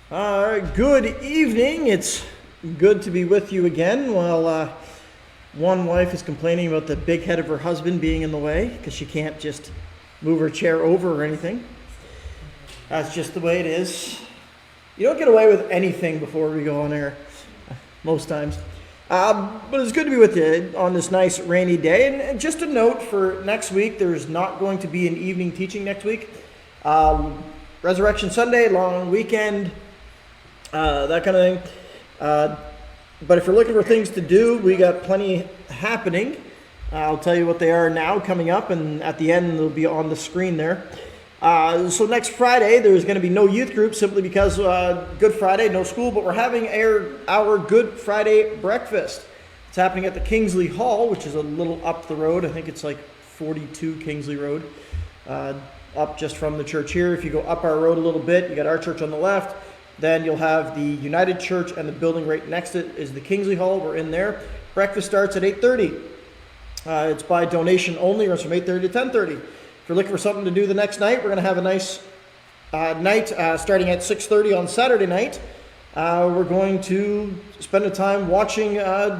Good evening. It's good to be with you again. While one wife is complaining about the big head of her husband being in the way because she can't just move her chair over or anything. That's just the way it is. You don't get away with anything before we go on air, most times. But it's good to be with you on this nice rainy day. And just a note for next week, there's not going to be an evening teaching next week. Resurrection Sunday, long weekend, that kind of thing. But if you're looking for things to do, we got plenty happening. I'll tell you what they are now coming up, and at the end they'll be on the screen there. So next Friday, there's going to be no youth group simply because Good Friday, no school, but we're having our Good Friday breakfast. It's happening at the Kingsley Hall, which is a little up the road. I think it's like 42 Kingsley Road, up just from the church here. If you go up our road a little bit, you got our church on the left. Then you'll have the United Church, and the building right next to it is the Kingsley Hall. We're in there. Breakfast starts at 8:30. It's by donation only. Runs from 8:30 to 10:30. If you're looking for something to do the next night, we're going to have a nice night starting at 6:30 on Saturday night. We're going to spend a time watching. I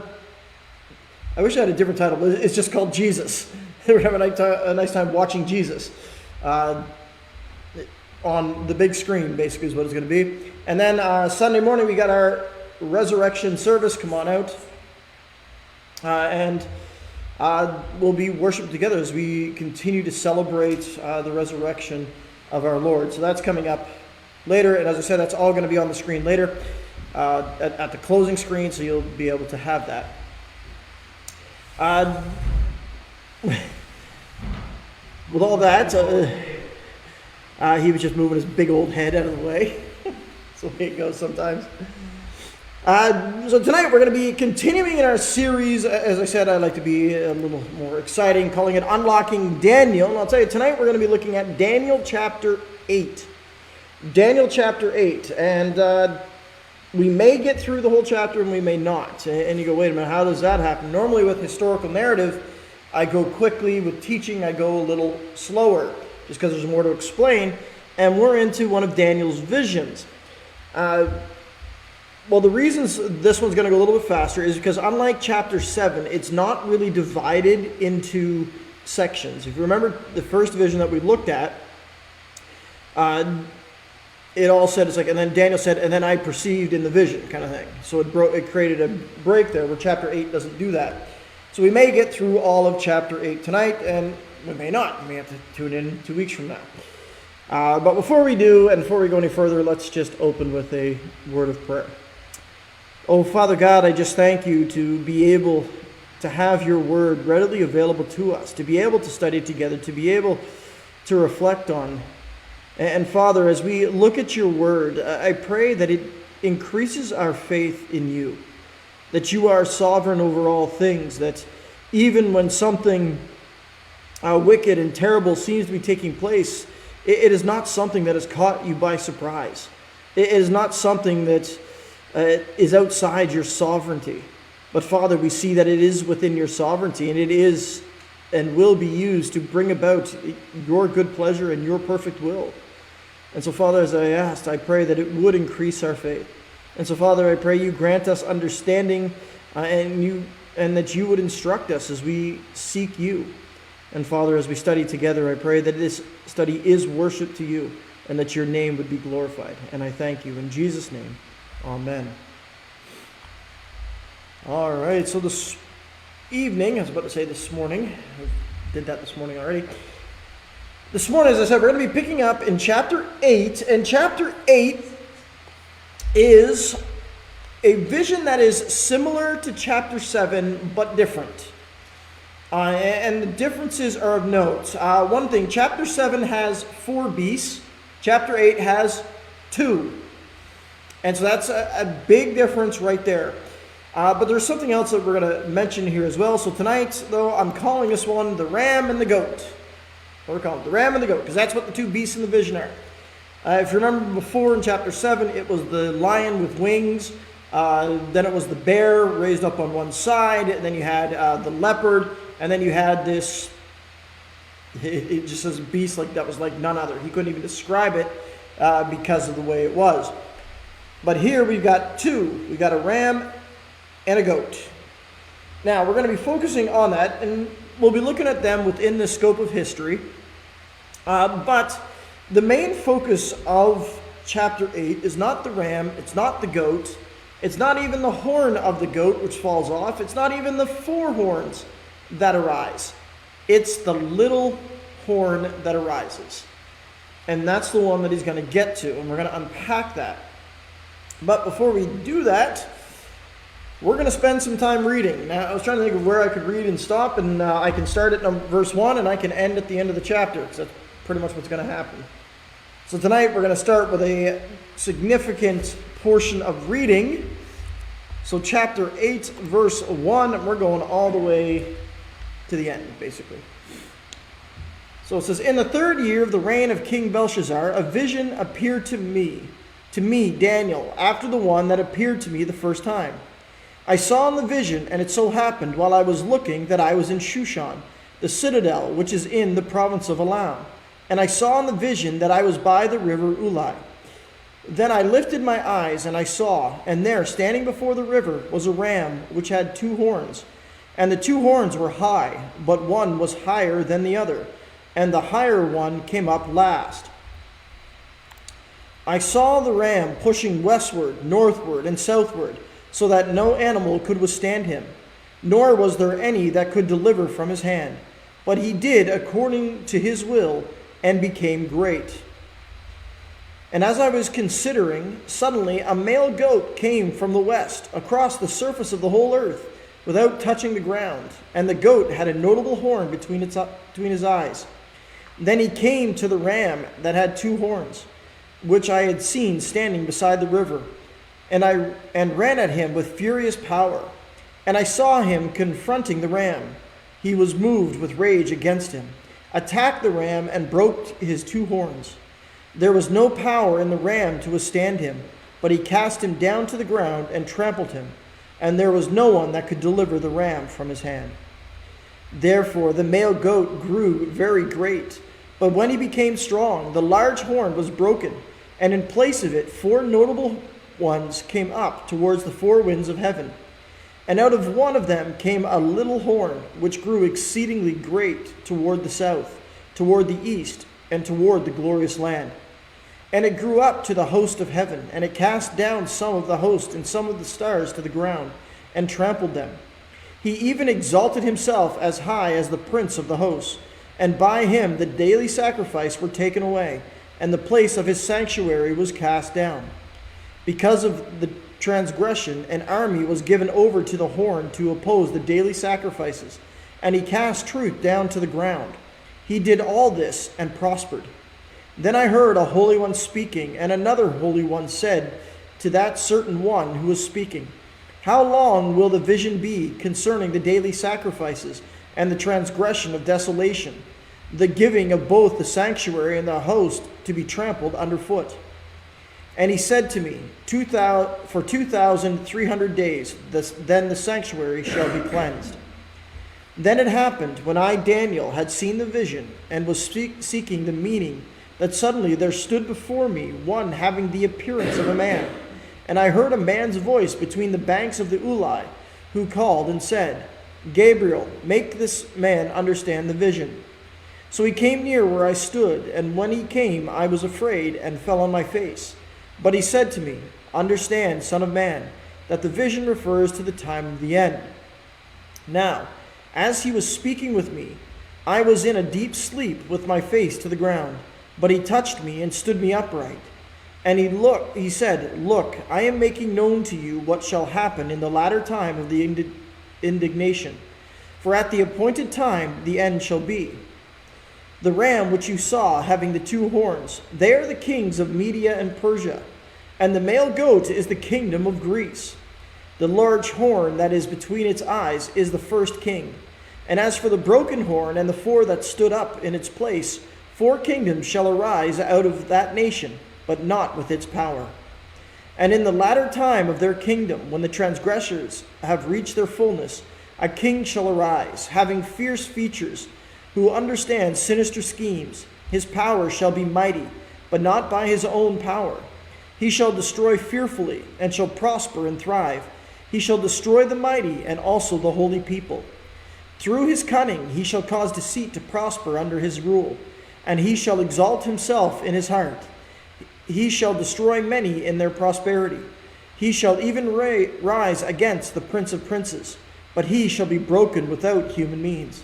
wish I had a different title. It's just called Jesus. We're going to have a nice time watching Jesus. On the big screen, basically, is what it's going to be. And then Sunday morning, we got our resurrection service. Come on out. And we'll be worshiping together as we continue to celebrate the resurrection of our Lord. So that's coming up later. And as I said, that's all going to be on the screen later at the closing screen, so you'll be able to have that. With all that, he was just moving his big old head out of the way. That's the way it goes sometimes. So tonight we're going to be continuing in our series. As I said, I like to be a little more exciting, calling it Unlocking Daniel. And I'll tell you, tonight we're going to be looking at Daniel chapter 8. Daniel chapter 8. And we may get through the whole chapter and we may not. And you go, wait a minute, how does that happen? Normally with historical narrative, I go quickly. With teaching, I go a little slower, just because there's more to explain. And we're into one of Daniel's visions. Well, the reasons this one's going to go a little bit faster is because unlike chapter 7, it's not really divided into sections. If you remember the first vision that we looked at, it all said, it's like, and then Daniel said, and then I perceived in the vision, kind of thing. So it created a break there where chapter 8 doesn't do that. So we may get through all of chapter 8 tonight, and we may not. We may have to tune in 2 weeks from now. But before we do, and before we go any further, let's just open with a word of prayer. Oh, Father God, I just thank you to be able to have your word readily available to us, to be able to study together, to be able to reflect on. And Father, as we look at your word, I pray that it increases our faith in you, that you are sovereign over all things, that even when something wicked and terrible seems to be taking place, it is not something that has caught you by surprise. It is not something that is outside your sovereignty. But Father, we see that it is within your sovereignty, and it is and will be used to bring about your good pleasure and your perfect will. And so Father, as I asked, I pray that it would increase our faith. And so Father, I pray you grant us understanding and that you would instruct us as we seek you. And Father, as we study together, I pray that this study is worship to you and that your name would be glorified. And I thank you in Jesus' name. Amen. All right, so this evening, I was about to say this morning, I did that this morning already. This morning, as I said, we're going to be picking up in chapter 8, and chapter 8 is a vision that is similar to chapter 7, but different. And the differences are of note. One thing, chapter 7 has 4 beasts, chapter 8 has 2. And so that's a big difference right there. But there's something else that we're going to mention here as well. So tonight, though, I'm calling this one the ram and the goat. What we're calling it, the ram and the goat, because that's what the 2 beasts in the vision are. If you remember before in chapter 7, it was the lion with wings. Then it was the bear raised up on one side. And then you had the leopard. And then you had this, it just says beast like that was like none other. He couldn't even describe it because of the way it was. But here we've got two. We've got a ram and a goat. Now, we're going to be focusing on that, and we'll be looking at them within the scope of history. But the main focus of chapter 8 is not the ram, it's not the goat, it's not even the horn of the goat which falls off, it's not even the four horns that arise. It's the little horn that arises. And that's the one that he's going to get to, and we're going to unpack that. But before we do that, we're going to spend some time reading. Now, I was trying to think of where I could read and stop, and I can start at verse 1 and I can end at the end of the chapter, because that's pretty much what's going to happen. So tonight we're going to start with a significant portion of reading. So chapter 8, verse 1, and we're going all the way to the end, basically. So it says, "In the 3rd year of the reign of King Belshazzar, a vision appeared to me, Daniel, after the one that appeared to me the first time. I saw in the vision, and it so happened while I was looking that I was in Shushan, the citadel which is in the province of Elam. And I saw in the vision that I was by the river Ulai. Then I lifted my eyes, and I saw, and there, standing before the river, was a ram which had 2 horns. And the 2 horns were high, but one was higher than the other, and the higher one came up last. I saw the ram pushing westward, northward, and southward, so that no animal could withstand him, nor was there any that could deliver from his hand. But he did according to his will, and became great. And as I was considering, suddenly a male goat came from the west, across the surface of the whole earth, without touching the ground. And the goat had a notable horn between his eyes. Then he came to the ram that had 2 horns, which I had seen standing beside the river, and ran at him with furious power. And I saw him confronting the ram. He was moved with rage against him, attacked the ram, and broke his 2 horns. There was no power in the ram to withstand him, but he cast him down to the ground and trampled him, and there was no one that could deliver the ram from his hand. Therefore the male goat grew very great, but when he became strong, the large horn was broken, and in place of it 4 notable ones came up towards the 4 winds of heaven. And out of one of them came a little horn, which grew exceedingly great toward the south, toward the east, and toward the glorious land. And it grew up to the host of heaven, and it cast down some of the host and some of the stars to the ground, and trampled them. He even exalted himself as high as the prince of the hosts, and by him the daily sacrifice were taken away, and the place of his sanctuary was cast down. Because of the transgression, an army was given over to the horn to oppose the daily sacrifices, and he cast truth down to the ground. He did all this and prospered. Then I heard a holy one speaking, and another holy one said to that certain one who was speaking, "How long will the vision be concerning the daily sacrifices and the transgression of desolation, the giving of both the sanctuary and the host to be trampled underfoot?" And he said to me, for 2,300 days, then the sanctuary shall be cleansed. Then it happened, when I, Daniel, had seen the vision and was seeking the meaning, that suddenly there stood before me one having the appearance of a man. And I heard a man's voice between the banks of the Ulai, who called and said, "Gabriel, make this man understand the vision." So he came near where I stood, and when he came, I was afraid and fell on my face. But he said to me, "Understand, son of man, that the vision refers to the time of the end." Now, as he was speaking with me, I was in a deep sleep with my face to the ground. But he touched me and stood me upright. And he said, "Look, I am making known to you what shall happen in the latter time of the indignation. For at the appointed time the end shall be. The ram which you saw having the 2 horns, they are the kings of Media and Persia, and the male goat is the kingdom of Greece. The large horn that is between its eyes is the first king. And as for the broken horn and the 4 that stood up in its place, 4 kingdoms shall arise out of that nation, but not with its power. And in the latter time of their kingdom, when the transgressors have reached their fullness, a king shall arise, having fierce features, who understands sinister schemes. His power shall be mighty, but not by his own power. He shall destroy fearfully, and shall prosper and thrive. He shall destroy the mighty, and also the holy people. Through his cunning he shall cause deceit to prosper under his rule, and he shall exalt himself in his heart. He shall destroy many in their prosperity. He shall even rise against the prince of princes, but he shall be broken without human means.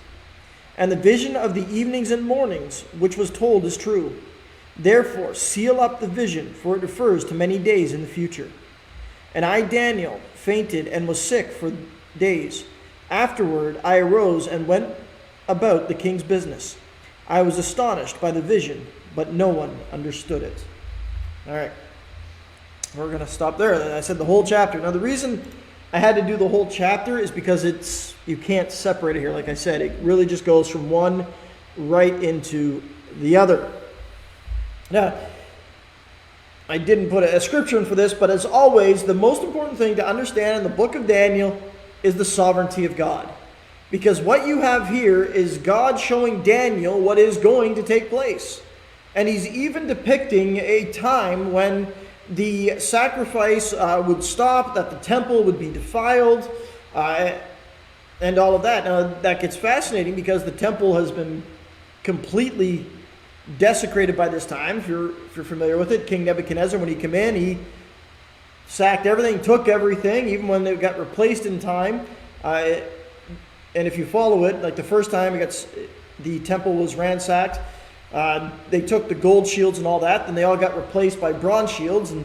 And the vision of the evenings and mornings, which was told, is true. Therefore seal up the vision, for it refers to many days in the future. And I, Daniel, fainted and was sick for days. Afterward I arose and went about the king's business. I was astonished by the vision, but no one understood it. All right. We're going to stop there. I said the whole chapter. Now the reason I had to do the whole chapter is because you can't separate it here. Like I said, it really just goes from one right into the other. Now, I didn't put a scripture in for this, but as always, the most important thing to understand in the book of Daniel is the sovereignty of God. Because what you have here is God showing Daniel what is going to take place. And he's even depicting a time when the sacrifice would stop, that the temple would be defiled, and all of that. Now, that gets fascinating because the temple has been completely desecrated by this time. If you're familiar with it, King Nebuchadnezzar, when he came in, he sacked everything, took everything, even when they got replaced in time. And if you follow it, like the first time the temple was ransacked, they took the gold shields and all that, and they all got replaced by bronze shields. And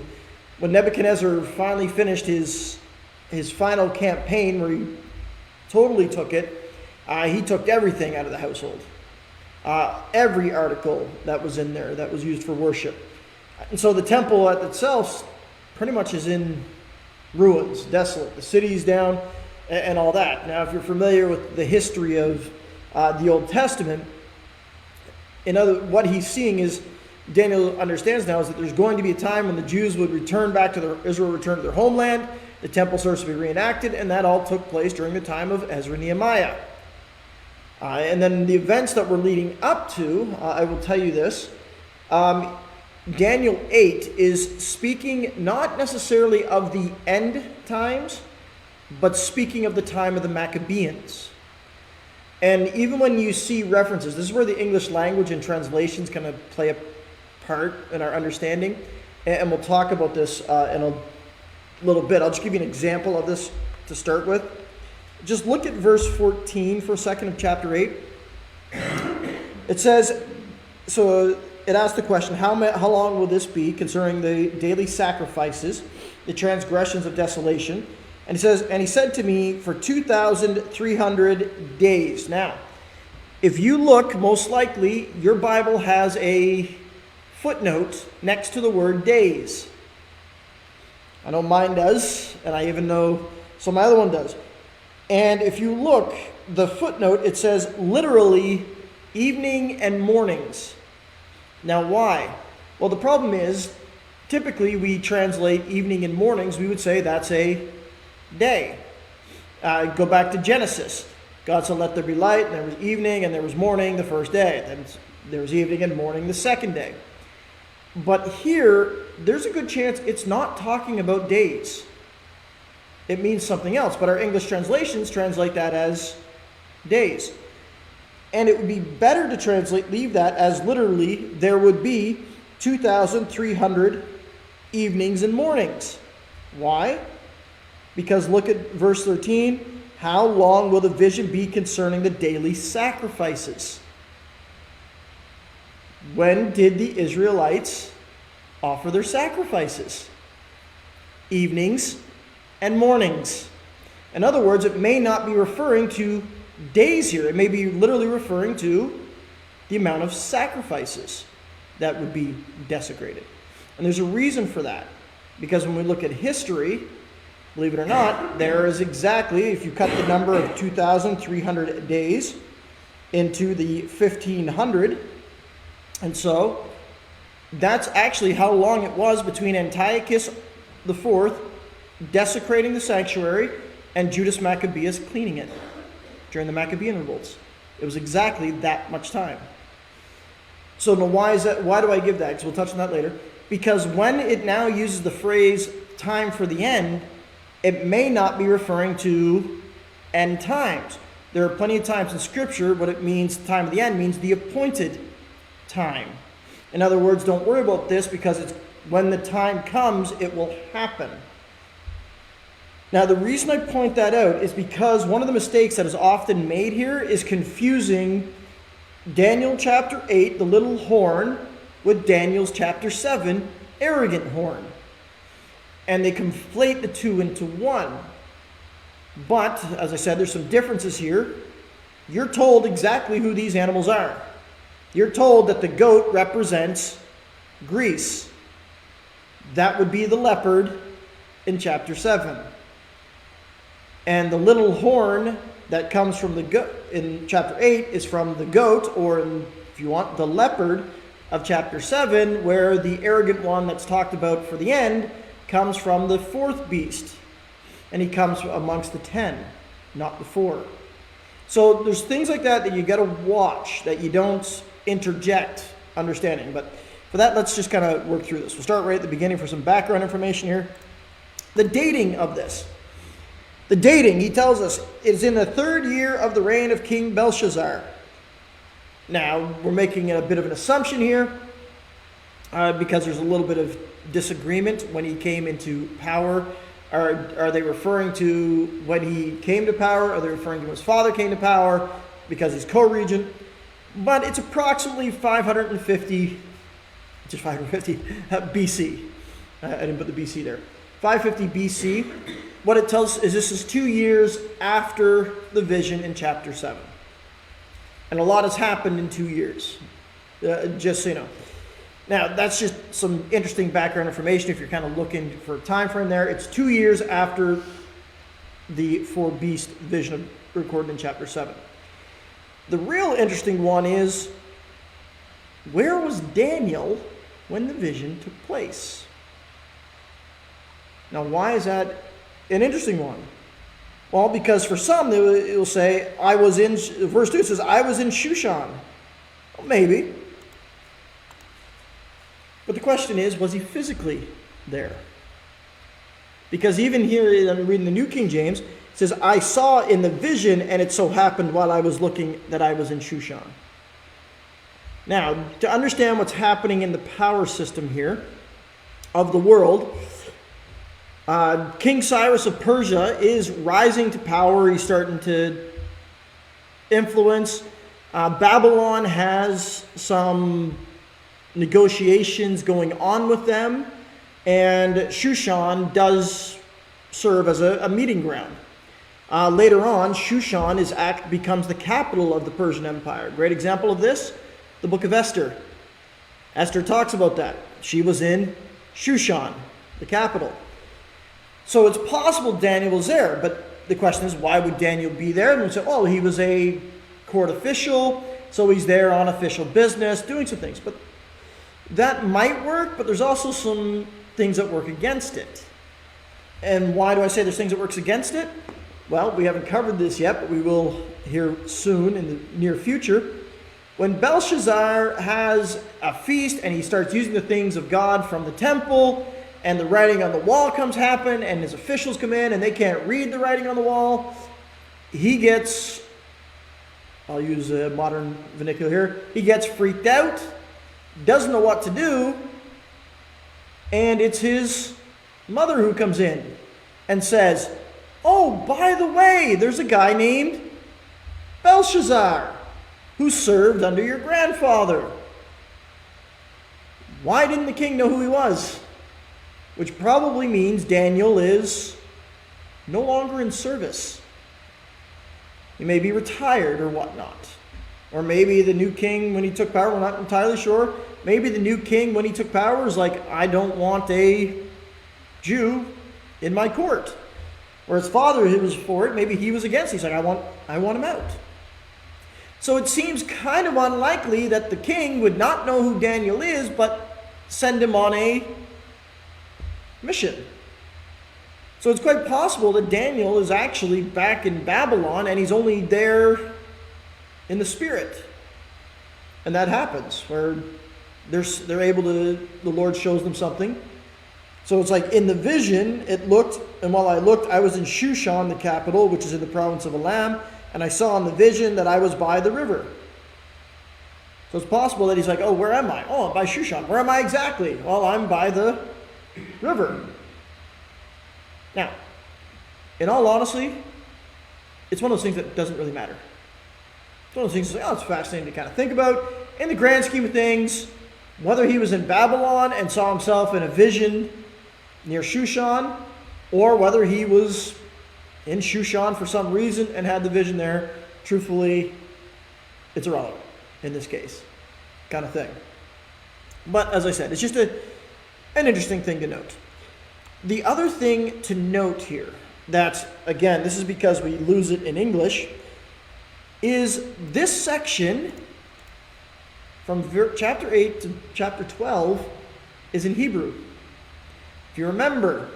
when Nebuchadnezzar finally finished his final campaign, where he totally took it, he took everything out of the household. Every article that was in there that was used for worship. And so the temple itself pretty much is in ruins, desolate. The city's down and all that. Now, if you're familiar with the history of the Old Testament, what he's seeing is, Daniel understands now, is that there's going to be a time when the Jews would return back to Israel, return to their homeland. The temple starts to be reenacted, and that all took place during the time of Ezra and Nehemiah. And then the events that we're leading up to, I will tell you this. Daniel 8 is speaking not necessarily of the end times, but speaking of the time of the Maccabeans. And even when you see references, this is where the English language and translations kind of play a part in our understanding. And we'll talk about this in a little bit. I'll just give you an example of this to start with. Just look at verse 14 for a second of chapter 8. It says, so it asks the question, how long will this be concerning the daily sacrifices, the transgressions of desolation? And it says, and he said to me, for 2,300 days. Now, if you look, most likely your Bible has a footnote next to the word days. I know mine does, and I even know so my other one does. And if you look, the footnote, it says literally evening and mornings. Now why? Well, the problem is, typically we translate evening and mornings, we would say that's a day. Go back to Genesis. God said, let there be light, and there was evening, and there was morning the first day. Then there was evening and morning the second day. But here, there's a good chance it's not talking about days. It means something else, but our English translations translate that as days. And it would be better to leave that as literally, there would be 2,300 evenings and mornings. Why? Because look at verse 13. How long will the vision be concerning the daily sacrifices? When did the Israelites offer their sacrifices? Evenings and mornings. In other words, it may not be referring to days here. It may be literally referring to the amount of sacrifices that would be desecrated. And there's a reason for that. Because when we look at history, believe it or not, there is exactly, if you cut the number of 2,300 days into the 1,500, and so that's actually how long it was between Antiochus IV desecrating the sanctuary and Judas Maccabeus cleaning it during the Maccabean revolts. It was exactly that much time. So now why is that? Why do I give that? Because we'll touch on that later. because when it now uses the phrase time for the end, it may not be referring to end times. There are plenty of times in Scripture what it means, time of the end, means the appointed time. In other words, don't worry about this because it's when the time comes, it will happen. Now, the reason I point that out is because one of the mistakes that is often made here is confusing Daniel chapter 8, the little horn, with Daniel's chapter 7, arrogant horn. And they conflate the two into one. But, as I said, there's some differences here. You're told exactly who these animals are. You're told that the goat represents Greece. That would be the leopard in chapter 7. And the little horn that comes from the goat in chapter 8 is from the goat, or if you want, the leopard of chapter 7, where the arrogant one that's talked about for the end comes from the fourth beast. And he comes amongst the 10, not the 4. So there's things like that you got to watch, that you don't interject understanding. But for that, let's just kind of work through this. We'll start right at the beginning for some background information here. The dating of this. The dating, he tells us, is in the 3rd year of the reign of King Belshazzar. Now, we're making a bit of an assumption here because there's a little bit of disagreement when he came into power. Are they referring to when he came to power? Are they referring to when his father came to power because he's co-regent? But it's approximately 550 BC. I didn't put the BC there. 550 BC. What it tells us is this is 2 years after the vision in chapter 7. And a lot has happened in 2 years, just so you know. Now, that's just some interesting background information if you're kind of looking for a time frame there. It's 2 years after the 4-beast vision recorded in chapter 7. The real interesting one is, where was Daniel when the vision took place? Now, why is that an interesting one? Well, because for some, it will say, verse 2 says, I was in Shushan. Well, maybe. But the question is, was he physically there? Because even here, I'm reading the New King James, it says, I saw in the vision, and it so happened while I was looking that I was in Shushan. Now, to understand what's happening in the power system here of the world, King Cyrus of Persia is rising to power. He's starting to influence. Babylon has some negotiations going on with them, and Shushan does serve as a meeting ground. Later on, Shushan becomes the capital of the Persian Empire. Great example of this, the book of Esther. Esther talks about that. She was in Shushan, the capital. So it's possible Daniel was there, but the question is, why would Daniel be there? And we say, oh, he was a court official, so he's there on official business, doing some things. But that might work, but there's also some things that work against it. And why do I say there's things that works against it? Well, we haven't covered this yet, but we will here soon in the near future. When Belshazzar has a feast and he starts using the things of God from the temple, and the writing on the wall happen, and his officials come in and they can't read the writing on the wall, he gets, I'll use a modern vernacular here, he gets freaked out, doesn't know what to do, and it's his mother who comes in and says, oh, by the way, there's a guy named Belshazzar who served under your grandfather. Why didn't the king know who he was? Which probably means Daniel is no longer in service. He may be retired or whatnot. Or maybe the new king, when he took power, we're not entirely sure. Maybe the new king, when he took power, was like, I don't want a Jew in my court. Or his father, who was for it, maybe he was against it. He's like, I want him out. So it seems kind of unlikely that the king would not know who Daniel is, but send him on a mission. So it's quite possible that Daniel is actually back in Babylon and he's only there in the spirit. And that happens, where they're able to, the Lord shows them something. So it's like in the vision, it looked, and while I looked, I was in Shushan, the capital, which is in the province of Elam, and I saw in the vision that I was by the river. So it's possible that he's like, oh, where am I? Oh, I'm by Shushan. Where am I exactly? Well, I'm by the river. Now, in all honesty, it's one of those things that doesn't really matter. It's one of those things that's like, oh, it's fascinating to kind of think about. In the grand scheme of things, whether he was in Babylon and saw himself in a vision near Shushan, or whether he was in Shushan for some reason and had the vision there, truthfully, it's irrelevant in this case, kind of thing. But as I said, it's just an interesting thing to note. The other thing to note here, that, again, this is because we lose it in English, is this section from chapter 8 to chapter 12 is in Hebrew. If you remember,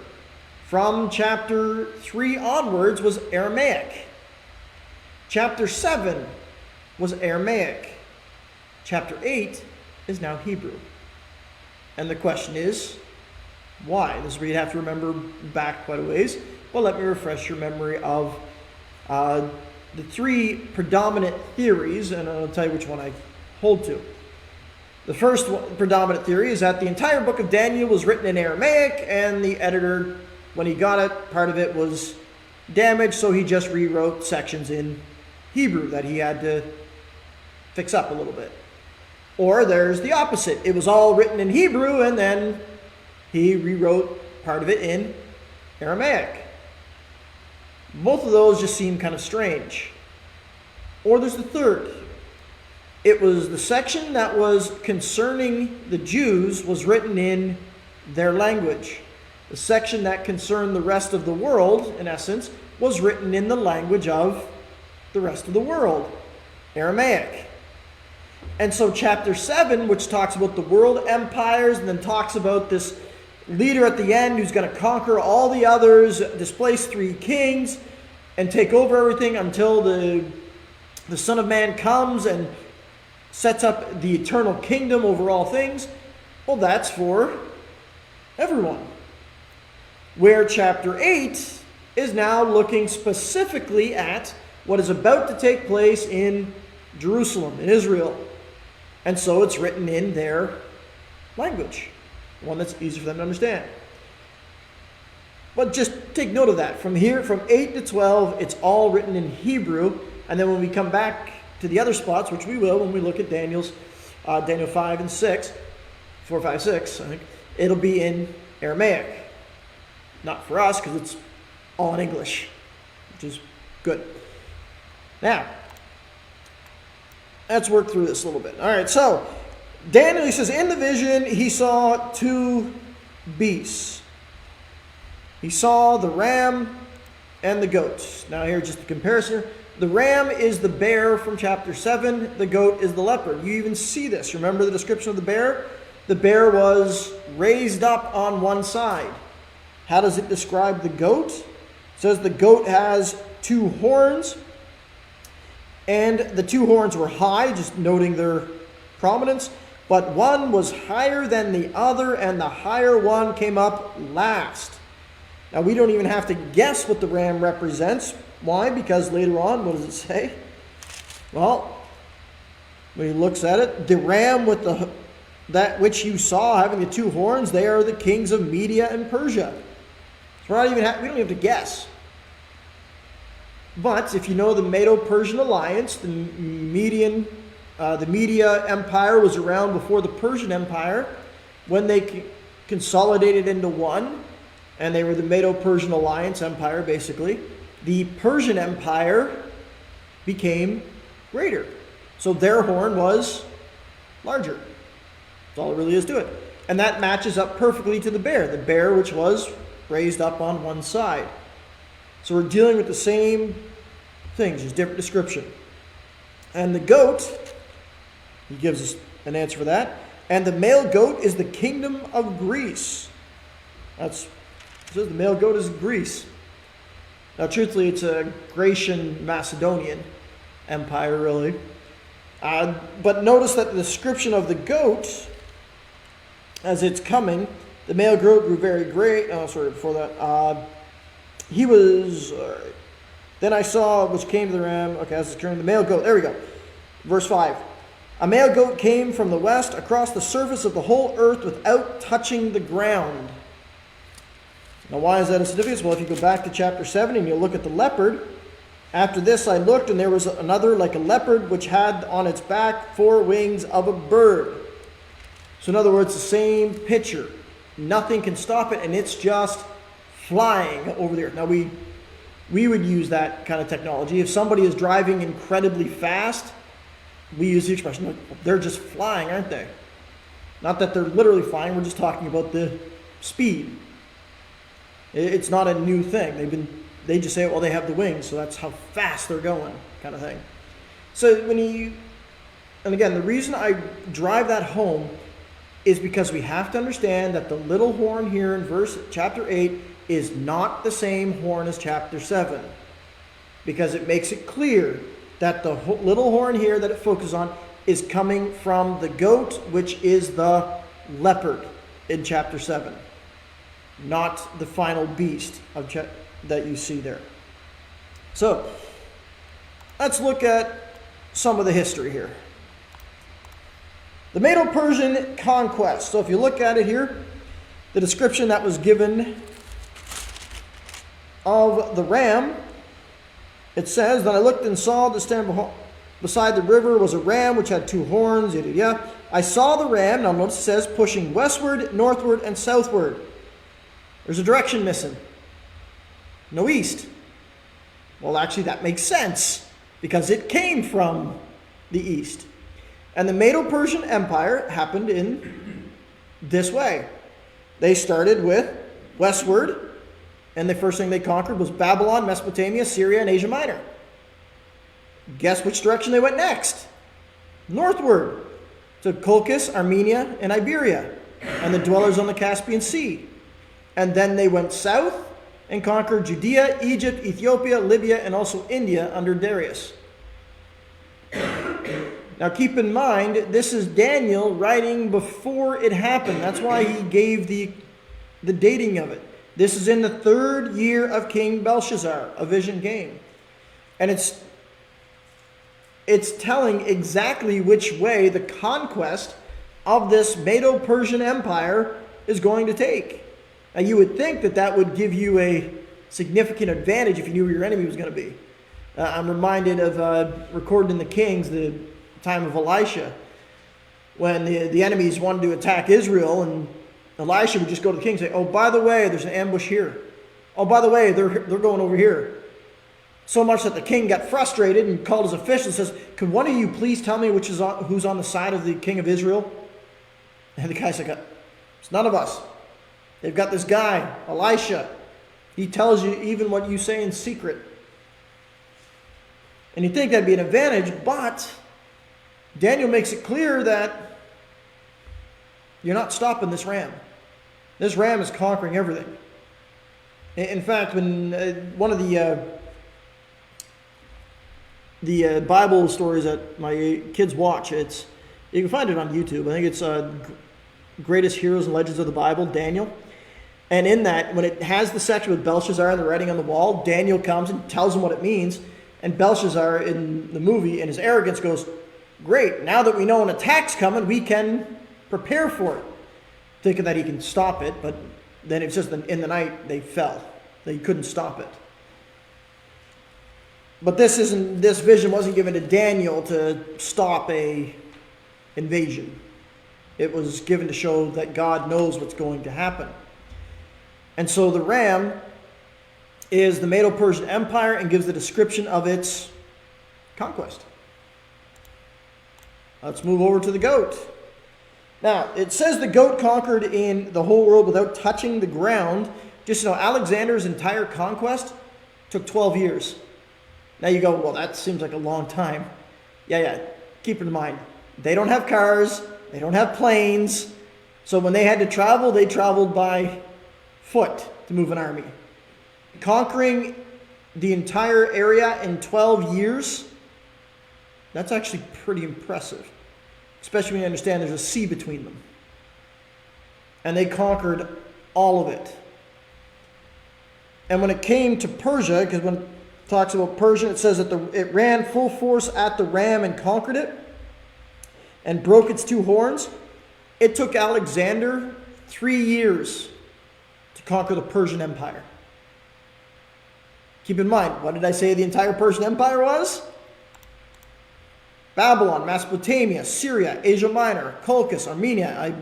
from chapter 3 onwards was Aramaic. Chapter 7 was Aramaic. Chapter 8 is now Hebrew. And the question is, why? This is where you'd have to remember back quite a ways. Well, let me refresh your memory of the three predominant theories, and I'll tell you which one I hold to. The first predominant theory is that the entire book of Daniel was written in Aramaic, and the editor, when he got it, part of it was damaged, so he just rewrote sections in Hebrew that he had to fix up a little bit. Or there's the opposite. It was all written in Hebrew, and then he rewrote part of it in Aramaic. Both of those just seem kind of strange. Or there's the third. It was the section that was concerning the Jews was written in their language. The section that concerned the rest of the world, in essence, was written in the language of the rest of the world, Aramaic. And so chapter 7, which talks about the world empires and then talks about this leader at the end who's going to conquer all the others, displace 3 kings, and take over everything until the Son of Man comes and sets up the eternal kingdom over all things. Well, that's for everyone. Where chapter 8 is now looking specifically at what is about to take place in Jerusalem, in Israel. And so it's written in their language, one that's easy for them to understand. But just take note of that. From here, from 8 to 12, it's all written in Hebrew. And then when we come back to the other spots, which we will when we look at Daniel 5 and 6, 4, 5, 6, I think, it'll be in Aramaic. Not for us, because it's all in English, which is good. Now, let's work through this a little bit. All right, so Daniel, he says, in the vision, he saw 2 beasts. He saw the ram and the goat. Now here, just a comparison. The ram is the bear from chapter 7. The goat is the leopard. You even see this. Remember the description of the bear? The bear was raised up on one side. How does it describe the goat? It says the goat has 2 horns. And the 2 horns were high, just noting their prominence. But one was higher than the other, and the higher one came up last. Now, we don't even have to guess what the ram represents. Why? Because later on, what does it say? Well, when he looks at it, the ram with that which you saw having the 2 horns, they are the kings of Media and Persia. So we don't even have to guess. But if you know the Medo-Persian alliance, the Media Empire was around before the Persian Empire, when they consolidated into one, and they were the Medo-Persian alliance empire, basically. The Persian Empire became greater. So their horn was larger. That's all it really is to it. And that matches up perfectly to the bear which was raised up on one side. So we're dealing with the same things, just different description. And the goat, he gives us an answer for that. And the male goat is the kingdom of Greece. It says the male goat is Greece. Now, truthfully, it's a Grecian Macedonian empire, really. But notice that the description of the goat as it's coming, the male goat grew very great. Oh, sorry, before that. He was, then I saw, which came to the ram. Okay, as it's turning, the male goat. There we go. Verse 5. A male goat came from the west across the surface of the whole earth without touching the ground. Now, why is that a significance? Well, if you go back to chapter 7 and you look at the leopard, after this I looked, and there was another like a leopard, which had on its back 4 wings of a bird. So in other words, the same picture. Nothing can stop it, and it's just flying over the earth. Now, we would use that kind of technology. If somebody is driving incredibly fast, we use the expression, they're just flying, aren't they? Not that they're literally flying, we're just talking about the speed. It's not a new thing. They just say, well, they have the wings, so that's how fast they're going, kind of thing. So and again, the reason I drive that home is because we have to understand that the little horn here in chapter 8 is not the same horn as chapter 7. Because it makes it clear that the little horn here that it focuses on is coming from the goat, which is the leopard in chapter 7. Not the final beast that you see there. So, let's look at some of the history here. The Medo-Persian conquest. So if you look at it here, the description that was given of the ram, it says, "Then I looked and saw to stand beside the river was a ram which had 2 horns, yada yada. I saw the ram," now notice it says, "pushing westward, northward, and southward." There's a direction missing. No east. Well, actually, that makes sense, because it came from the east. And the Medo-Persian Empire happened in this way. They started with westward, and the first thing they conquered was Babylon, Mesopotamia, Syria, and Asia Minor. Guess which direction they went next? Northward, to Colchis, Armenia, and Iberia, and the dwellers on the Caspian Sea. And then they went south and conquered Judea, Egypt, Ethiopia, Libya, and also India under Darius. Now keep in mind, this is Daniel writing before it happened. That's why he gave the dating of it. This is in the 3rd year of King Belshazzar, a vision came. And it's telling exactly which way the conquest of this Medo-Persian Empire is going to take. Now you would think that would give you a significant advantage if you knew where your enemy was going to be. I'm reminded of recorded in the Kings, the time of Elisha, when the enemies wanted to attack Israel, and Elisha would just go to the king and say, "Oh, by the way, there's an ambush here. Oh, by the way, they're going over here." So much that the king got frustrated and called his officials and says, "Could one of you please tell me who's on the side of the king of Israel?" And the guy's like, "It's none of us. They've got this guy, Elisha. He tells you even what you say in secret." And you'd think that'd be an advantage, but Daniel makes it clear that you're not stopping this ram. This ram is conquering everything. In fact, when one of the Bible stories that my kids watch, you can find it on YouTube. I think it's Greatest Heroes and Legends of the Bible, Daniel. And in that, when it has the section with Belshazzar and the writing on the wall, Daniel comes and tells him what it means. And Belshazzar in the movie, in his arrogance, goes, "Great, now that we know an attack's coming, we can prepare for it." Thinking that he can stop it, but then it's just in the night they fell. They couldn't stop it. But this vision wasn't given to Daniel to stop a invasion. It was given to show that God knows what's going to happen. And so the ram is the Medo-Persian Empire and gives the description of its conquest. Let's move over to the goat. Now, it says the goat conquered in the whole world without touching the ground. Just Alexander's entire conquest took 12 years. Now you go, well, that seems like a long time. Yeah. Keep in mind, they don't have cars. They don't have planes. So when they had to travel, they traveled by foot to move an army. Conquering the entire area in 12 years, that's actually pretty impressive. Especially when you understand there's a sea between them. and they conquered all of it. And when it came to Persia, because when it talks about Persia, it says that it ran full force at the ram and conquered it and broke its two horns. It took Alexander 3 years to conquer the Persian Empire. Keep in mind, what did I say the entire Persian Empire was? Babylon, Mesopotamia, Syria, Asia Minor, Colchis, Armenia,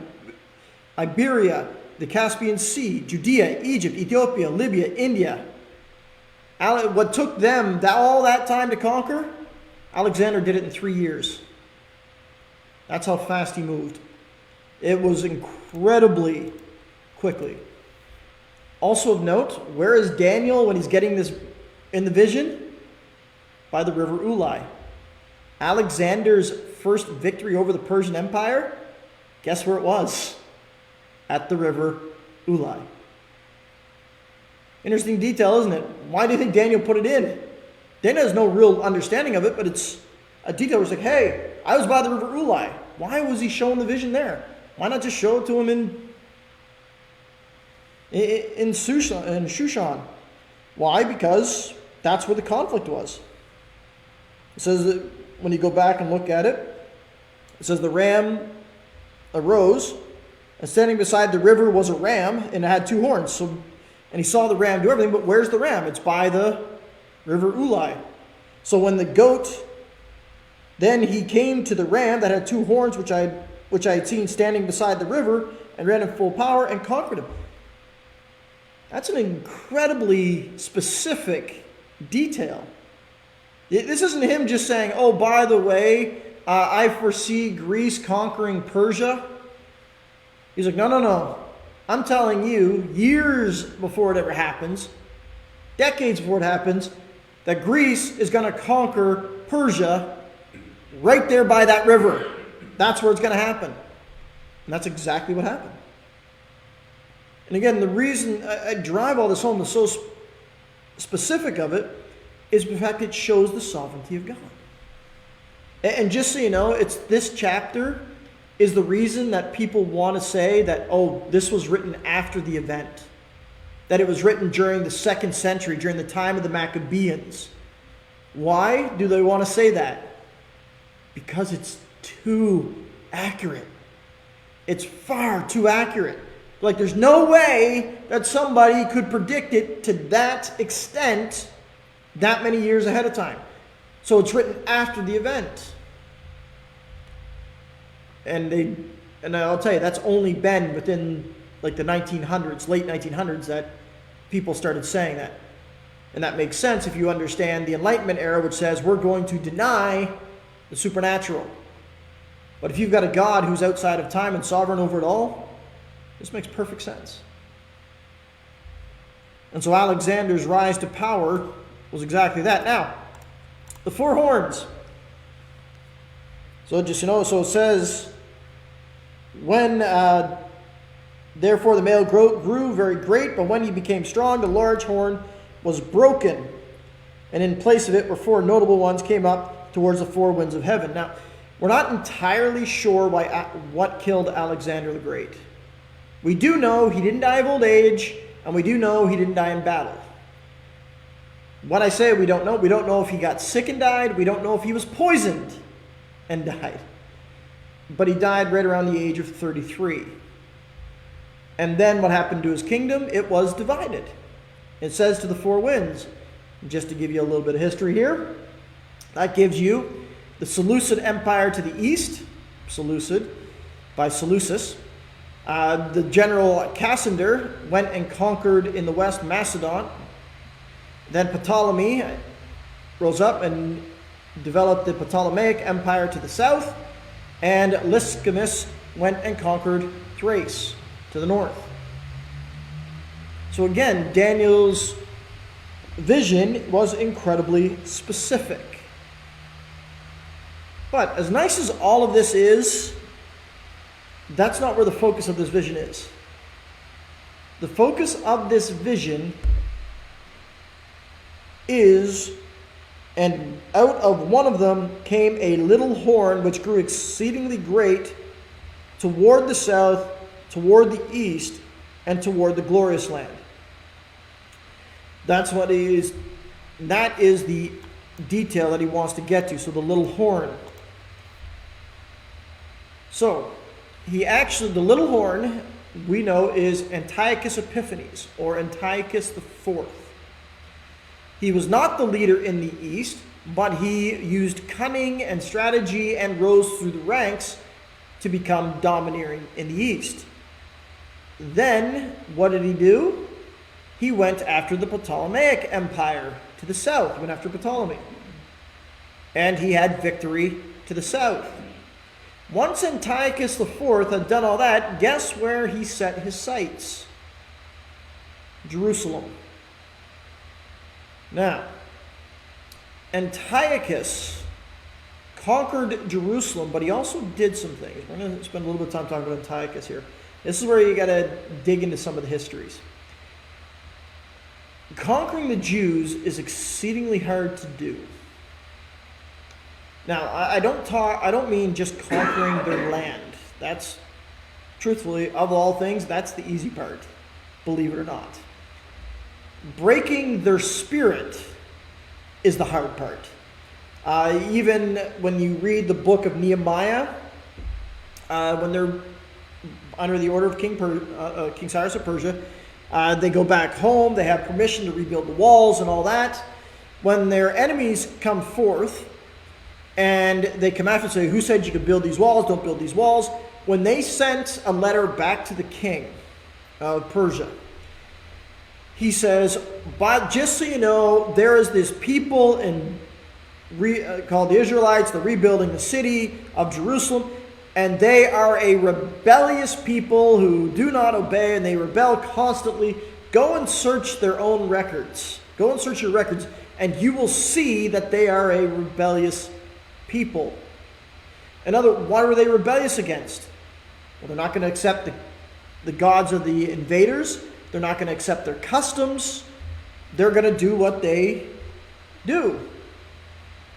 Iberia, the Caspian Sea, Judea, Egypt, Ethiopia, Libya, India. What took them all that time to conquer, Alexander did it in 3 years. That's how fast he moved. It was incredibly quickly. Also of note, where is Daniel when he's getting this in the vision? By the river Ulai. Alexander's first victory over the Persian Empire, guess where it was? At the river Ulai. Interesting detail, isn't it? Why do you think Daniel put it in? Daniel has no real understanding of it, but it's a detail where it's like, hey, I was by the river Ulai. Why was he showing the vision there? Why not just show it to him in Shushan? Why? Because that's where the conflict was. It says that when you go back and look at it, it says the ram arose, and standing beside the river was a ram, and it had two horns. And he saw the ram do everything, but where's the ram? It's by the river Ulai. So when the goat, then he came to the ram that had two horns, which I had seen standing beside the river, and ran in full power and conquered him. That's an incredibly specific detail. This isn't him just saying, oh, by the way, I foresee Greece conquering Persia. He's like, no. I'm telling you, years before it ever happens, decades before it happens, that Greece is going to conquer Persia right there by that river. That's where it's going to happen. And that's exactly what happened. And again, the reason I drive all this home, the so specific of it, is the fact it shows the sovereignty of God. And just so you know, it's this chapter is the reason that people want to say that, oh, this was written after the event. That it was written during the 2nd century, during the time of the Maccabees. Why do they want to say that? Because it's too accurate. It's far too accurate. Like, there's no way that somebody could predict it to that extent that many years ahead of time. So it's written after the event. And I'll tell you, that's only been within like the 1900s, late 1900s, that people started saying that. And that makes sense if you understand the Enlightenment era, which says we're going to deny the supernatural. But if you've got a God who's outside of time and sovereign over it all, this makes perfect sense. And so Alexander's rise to power was exactly that. Now, the 4 horns. So just, so it says, when therefore the male grew very great, but when he became strong, the large horn was broken. And in place of it were 4 notable ones came up towards the 4 winds of heaven. Now, we're not entirely sure what killed Alexander the Great. We do know he didn't die of old age, and we do know he didn't die in battle. When I say we don't know if he got sick and died. We don't know if he was poisoned and died. But he died right around the age of 33. And then what happened to his kingdom? It was divided. It says to the 4 winds. Just to give you a little bit of history here, that gives you the Seleucid Empire to the east, Seleucid, by Seleucus. The general Cassander went and conquered in the west Macedon. Then Ptolemy rose up and developed the Ptolemaic Empire to the south. And Lysimus went and conquered Thrace to the north. So again, Daniel's vision was incredibly specific. But as nice as all of this is, that's not where the focus of this vision is. The focus of this vision is, and out of one of them came a little horn which grew exceedingly great toward the south, toward the east, and toward the glorious land. That's what he is. That is the detail that he wants to get to. So the little horn. So the little horn, we know, is Antiochus Epiphanes, or Antiochus IV. He was not the leader in the east, but he used cunning and strategy and rose through the ranks to become domineering in the east. Then, what did he do? He went after the Ptolemaic Empire to the south. He went after Ptolemy. And he had victory to the south. Once Antiochus IV had done all that, guess where he set his sights? Jerusalem. Now, Antiochus conquered Jerusalem, but he also did some things. We're going to spend a little bit of time talking about Antiochus here. This is where you got to dig into some of the histories. Conquering the Jews is exceedingly hard to do. Now, I don't mean just conquering their land. That's, truthfully, of all things, that's the easy part, believe it or not. Breaking their spirit is the hard part. Even when you read the book of Nehemiah, when they're under the order of King Cyrus of Persia, they go back home, they have permission to rebuild the walls and all that. When their enemies come forth, and they come after and say, who said you could build these walls? Don't build these walls. When they sent a letter back to the king of Persia, he says, but just so you know, there is this people called the Israelites. They're rebuilding the city of Jerusalem, and they are a rebellious people who do not obey, and they rebel constantly. Go and search their own records. Go and search your records, and you will see that they are a rebellious people. What were they rebellious against? Well, they're not going to accept the gods of the invaders. They're not going to accept their customs. They're going to do what they do.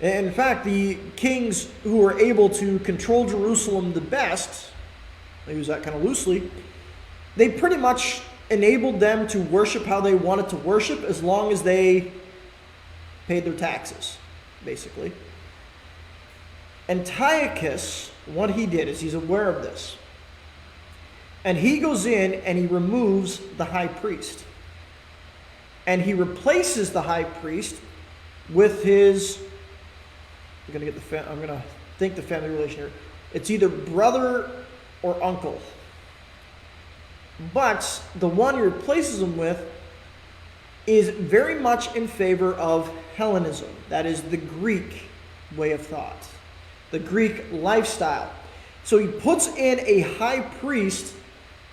In fact, the kings who were able to control Jerusalem the best, I use that kind of loosely, they pretty much enabled them to worship how they wanted to worship as long as they paid their taxes, basically. Antiochus, what he did is he's aware of this. And he goes in and he removes the high priest. And he replaces the high priest with his, I'm going to think the family relation here. It's either brother or uncle. But the one he replaces him with is very much in favor of Hellenism. That is the Greek way of thought, the Greek lifestyle. So he puts in a high priest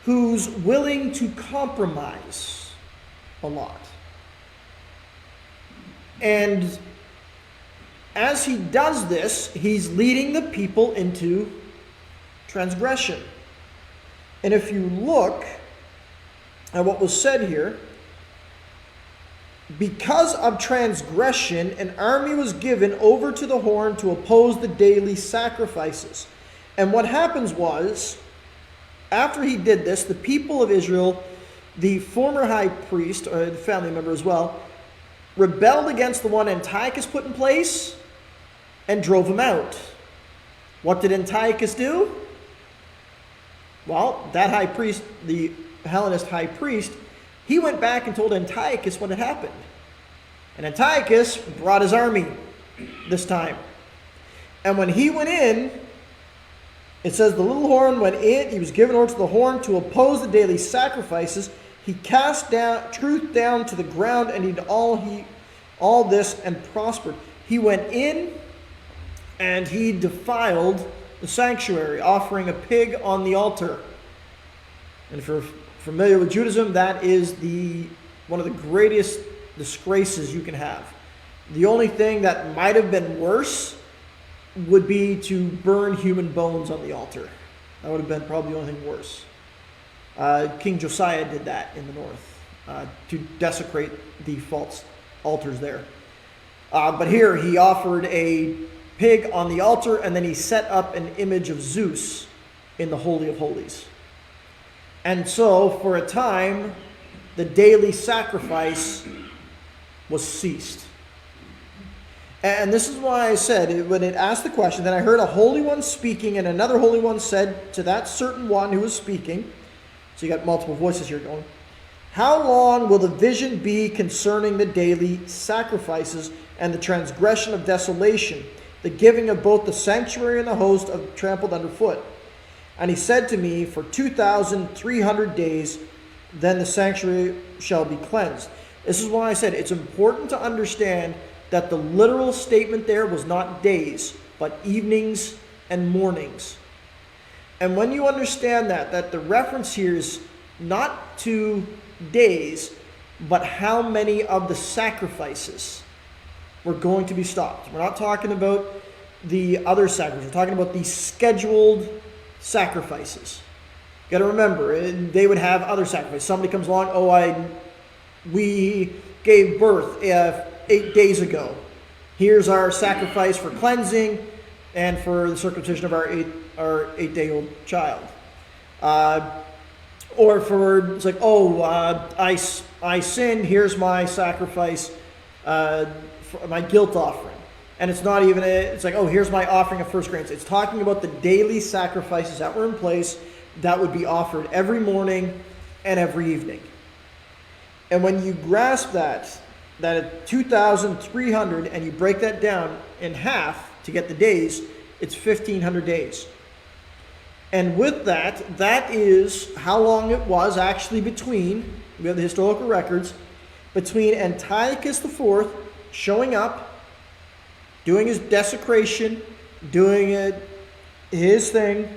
who's willing to compromise a lot. And as he does this, he's leading the people into transgression. And if you look at what was said here, because of transgression, an army was given over to the horn to oppose the daily sacrifices. And what happens was, after he did this, the people of Israel, the former high priest, or the family member as well, rebelled against the one Antiochus put in place and drove him out. What did Antiochus do? Well, that high priest, the Hellenist high priest, he went back and told Antiochus what had happened. And Antiochus brought his army this time. And when he went in, it says the little horn went in. He was given over to the horn to oppose the daily sacrifices. He cast down truth down to the ground, and he did all this and prospered. He went in and he defiled the sanctuary, offering a pig on the altar. And if you're familiar with Judaism, that is one of the greatest disgraces you can have. The only thing that might have been worse would be to burn human bones on the altar. That would have been probably the only thing worse. King Josiah did that in the north to desecrate the false altars there. But here he offered a pig on the altar, and then he set up an image of Zeus in the Holy of Holies. And so, for a time, the daily sacrifice was ceased. And this is why I said, when it asked the question, then I heard a holy one speaking, and another holy one said to that certain one who was speaking, so you got multiple voices here going, how long will the vision be concerning the daily sacrifices and the transgression of desolation, the giving of both the sanctuary and the host of trampled underfoot? And he said to me, for 2,300 days, then the sanctuary shall be cleansed. This is why I said it's important to understand that the literal statement there was not days, but evenings and mornings. And when you understand that the reference here is not to days, but how many of the sacrifices were going to be stopped. We're not talking about the other sacrifices. We're talking about the scheduled sacrifices. You got to remember, they would have other sacrifices. Somebody comes along, we gave birth 8 days ago. Here's our sacrifice for cleansing and for the circumcision of our 8-day-old child. Or for, it's like, I sinned, here's my sacrifice, for my guilt offering. And it's not even, it's like, here's my offering of first grains. It's talking about the daily sacrifices that were in place that would be offered every morning and every evening. And when you grasp that at 2,300, and you break that down in half to get the days, it's 1,500 days. And with that is how long it was actually between, we have the historical records, between Antiochus IV showing up, doing his desecration, doing his thing,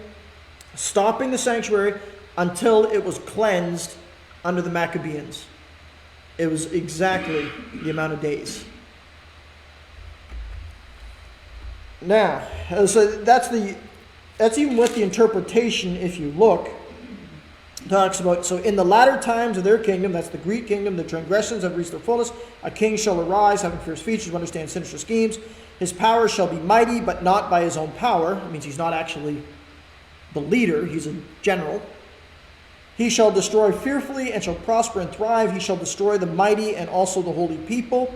stopping the sanctuary until it was cleansed under the Maccabees. It was exactly the amount of days. Now, so that's even with the interpretation, if you look, talks about, so in the latter times of their kingdom, that's the Greek kingdom, the transgressions have reached their fullness. A king shall arise, having fierce features, who understand sinister schemes. His power shall be mighty, but not by his own power. It means he's not actually the leader, he's a general. He shall destroy fearfully and shall prosper and thrive. He shall destroy the mighty and also the holy people.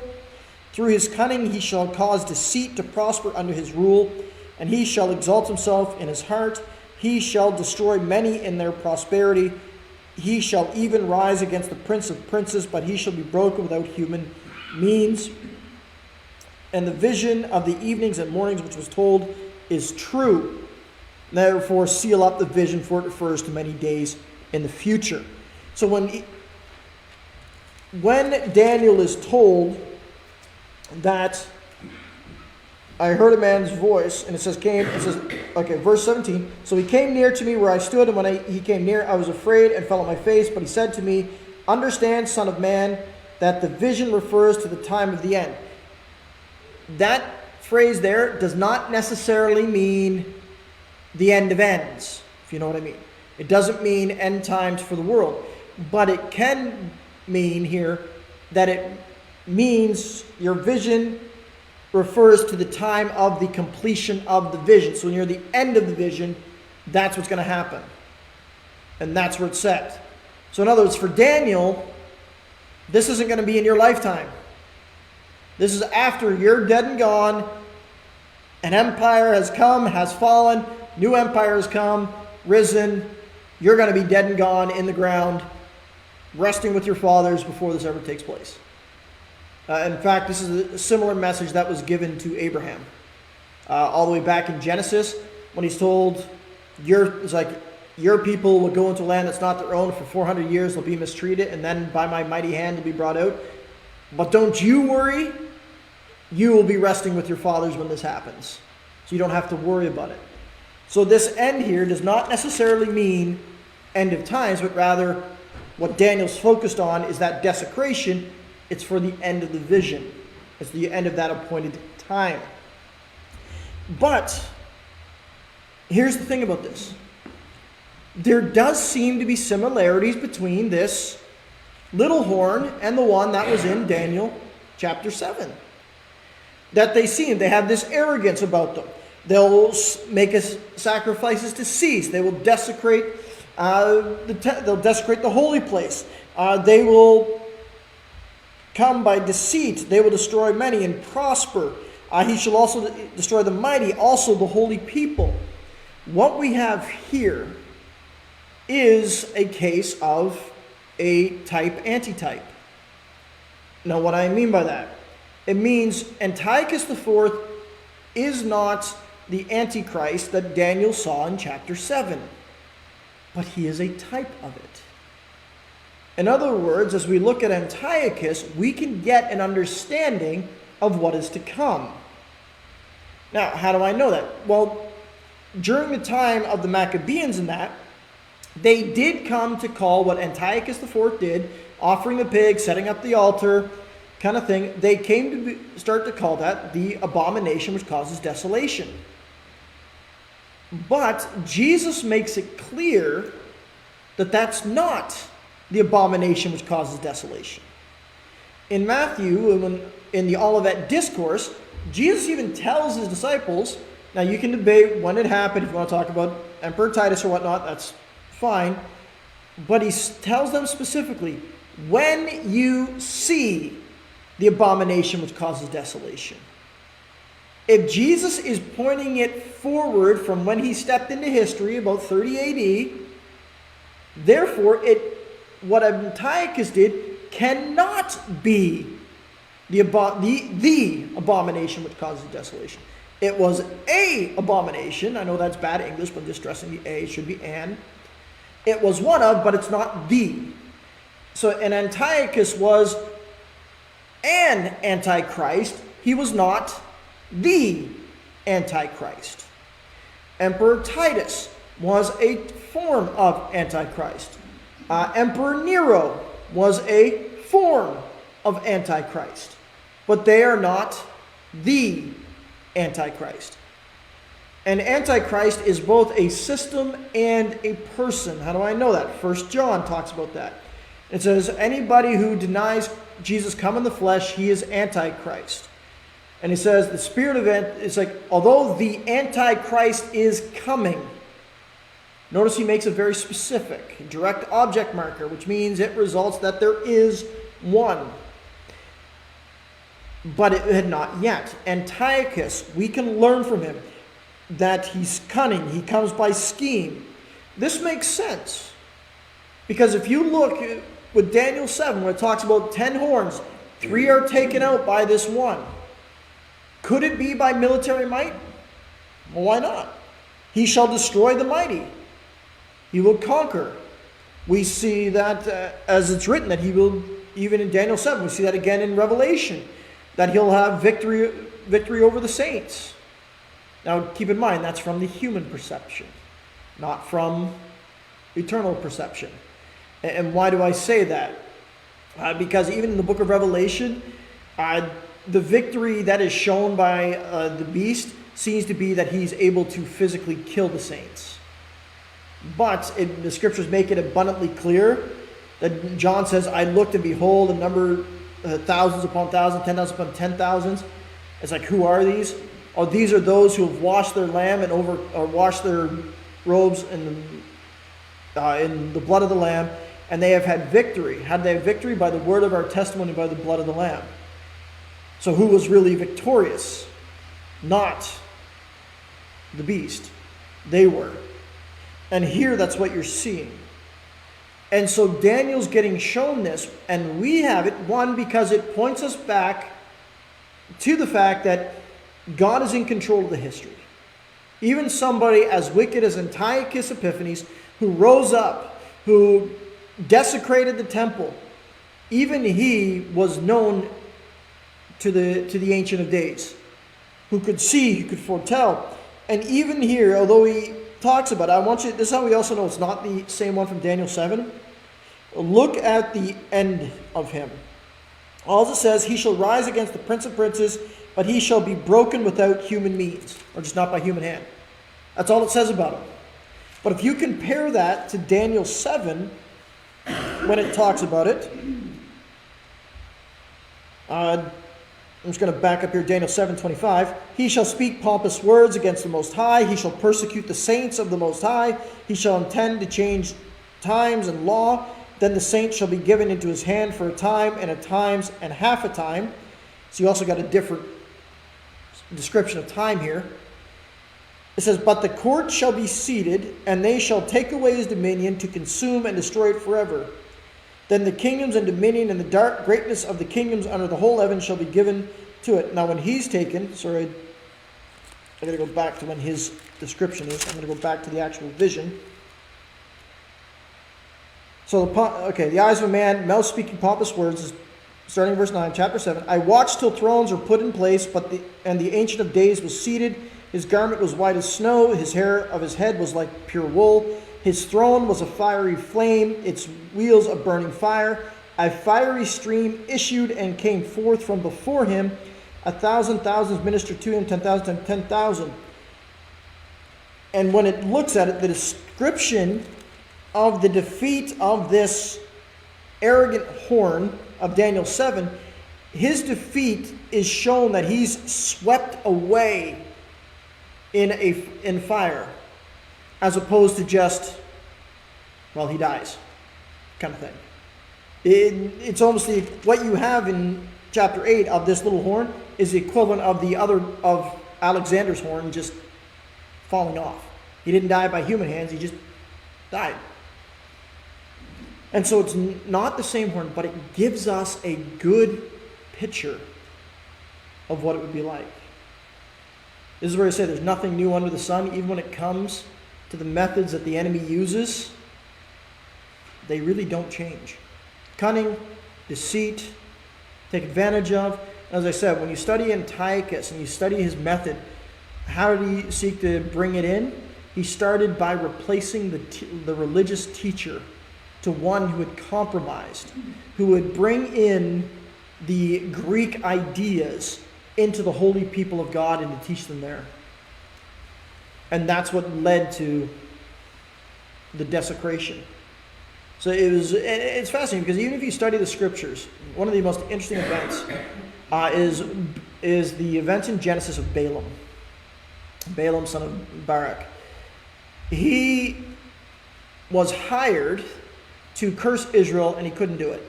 Through his cunning he shall cause deceit to prosper under his rule, and he shall exalt himself in his heart. He shall destroy many in their prosperity. He shall even rise against the prince of princes, but he shall be broken without human means. And the vision of the evenings and mornings which was told is true. Therefore seal up the vision, for it refers to many days in the future. So when Daniel is told that I heard a man's voice, and it says, verse 17, so he came near to me where I stood, and when he came near, I was afraid and fell on my face, but he said to me, understand, son of man, that the vision refers to the time of the end. That phrase there does not necessarily mean the end of ends, if you know what I mean. It doesn't mean end times for the world, but it can mean here that it means your vision refers to the time of the completion of the vision. So near the end of the vision, that's what's going to happen. And that's where it's set. So in other words, for Daniel, this isn't going to be in your lifetime. This is after you're dead and gone. An empire has come, has fallen. New empire has come, risen. You're going to be dead and gone in the ground, resting with your fathers before this ever takes place. In fact, this is a similar message that was given to Abraham. All the way back in Genesis, when he's told, your people will go into a land that's not their own for 400 years, they'll be mistreated, and then by my mighty hand will be brought out. But don't you worry, you will be resting with your fathers when this happens. So you don't have to worry about it. So this end here does not necessarily mean end of times, but rather what Daniel's focused on is that desecration. It's for the end of the vision. It's the end of that appointed time. But here's the thing about this. There does seem to be similarities between this little horn and the one that was in Daniel chapter 7. That they have this arrogance about them. They'll make sacrifices to cease. They will desecrate They'll desecrate the holy place. They will come by deceit. They will destroy many and prosper. He shall also destroy the mighty, also the holy people. What we have here is a case of a type-antitype. Now, what I mean by that, it means Antiochus IV is not the Antichrist that Daniel saw in chapter 7, but he is a type of it. In other words, as we look at Antiochus, we can get an understanding of what is to come. Now, how do I know that? Well, during the time of the Maccabees and that, they did come to call what Antiochus IV did, offering the pig, setting up the altar, kind of thing. They came to start to call that the abomination which causes desolation. But Jesus makes it clear that that's not the abomination which causes desolation. In Matthew, in the Olivet Discourse, Jesus even tells his disciples, now you can debate when it happened, if you want to talk about Emperor Titus or whatnot, that's fine. But he tells them specifically, when you see the abomination which causes desolation. If Jesus is pointing it forward from when he stepped into history, about 30 AD, therefore what Antiochus did cannot be the abomination which causes desolation. It was a abomination. I know that's bad English, but I'm just stressing the A. It should be an. It was one of, but it's not the. So, and Antiochus was an antichrist. He was not the antichrist. Emperor Titus was a form of antichrist. Emperor Nero was a form of antichrist. But they are not the antichrist. And antichrist is both a system and a person. How do I know that? 1 John talks about that. It says, anybody who denies Jesus come in the flesh, he is antichrist. And he says, the spirit of it's like, although the antichrist is coming, notice he makes it very specific, direct object marker, which means it results that there is one. But it had not yet. Antiochus, we can learn from him that he's cunning. He comes by scheme. This makes sense. Because if you look with Daniel 7, where it talks about 10 horns, 3 are taken out by this one. Could it be by military might? Well, why not? He shall destroy the mighty. He will conquer. We see that as it's written, that he will, even in Daniel 7, we see that again in Revelation, that he'll have victory over the saints. Now, keep in mind, that's from the human perception, not from eternal perception. And why do I say that? Because even in the book of Revelation, the victory that is shown by the beast seems to be that he's able to physically kill the saints. But the scriptures make it abundantly clear that John says, I looked and behold a number thousands upon thousands, 10,000 upon 10,000s. It's like, who are these? Oh, these are those who have washed their lamb and washed their robes in the blood of the Lamb, and they have had victory. How did they have victory? By the word of our testimony, by the blood of the Lamb. So who was really victorious? Not the beast. They were. And here that's what you're seeing. And so Daniel's getting shown this, and we have it, one, because it points us back to the fact that God is in control of the history. Even somebody as wicked as Antiochus Epiphanes, who rose up, who desecrated the temple, even he was known to the Ancient of Days, who could see, who could foretell. And even here, although he talks about it, this is how we also know it's not the same one from Daniel 7. Look at the end of him. All it says, he shall rise against the prince of princes, but he shall be broken without human means, or just not by human hand. That's all it says about him. But if you compare that to Daniel 7, when it talks about it, I'm just going to back up here, Daniel 7:25. He shall speak pompous words against the Most High. He shall persecute the saints of the Most High. He shall intend to change times and law. Then the saints shall be given into his hand for a time and a times and half a time. So you also got a different description of time here. It says, but the court shall be seated, and they shall take away his dominion to consume and destroy it forever. Then the kingdoms and dominion and the dark greatness of the kingdoms under the whole heaven shall be given to it. Now when he's taken, sorry, I got to go back to when his description is. I'm going to go back to the actual vision. So, the eyes of a man, mouth speaking pompous words, starting in verse 9, chapter 7. I watched till thrones were put in place, and the Ancient of Days was seated. His garment was white as snow. His hair of his head was like pure wool. His throne was a fiery flame, its wheels a burning fire. A fiery stream issued and came forth from before him. 1,000 thousands ministered to him, 10,000 and 10,000. And when it looks at it, the description of the defeat of this arrogant horn of Daniel 7, his defeat is shown that he's swept away in fire, as opposed to just, well, he dies, kind of thing. It's almost what you have in chapter 8 of this little horn is the equivalent of Alexander's horn just falling off. He didn't die by human hands, he just died. And so it's not the same horn, but it gives us a good picture of what it would be like. This is where I say there's nothing new under the sun. Even when it comes to the methods that the enemy uses, they really don't change. Cunning, deceit, take advantage of. As I said, when you study Antiochus and you study his method, how did he seek to bring it in? He started by replacing the religious teacher to one who had compromised, who would bring in the Greek ideas into the holy people of God and to teach them there. And that's what led to the desecration. So it's fascinating because even if you study the scriptures, one of the most interesting events is the events in Genesis of Balaam. Balaam, son of Barak. He was hired to curse Israel and he couldn't do it.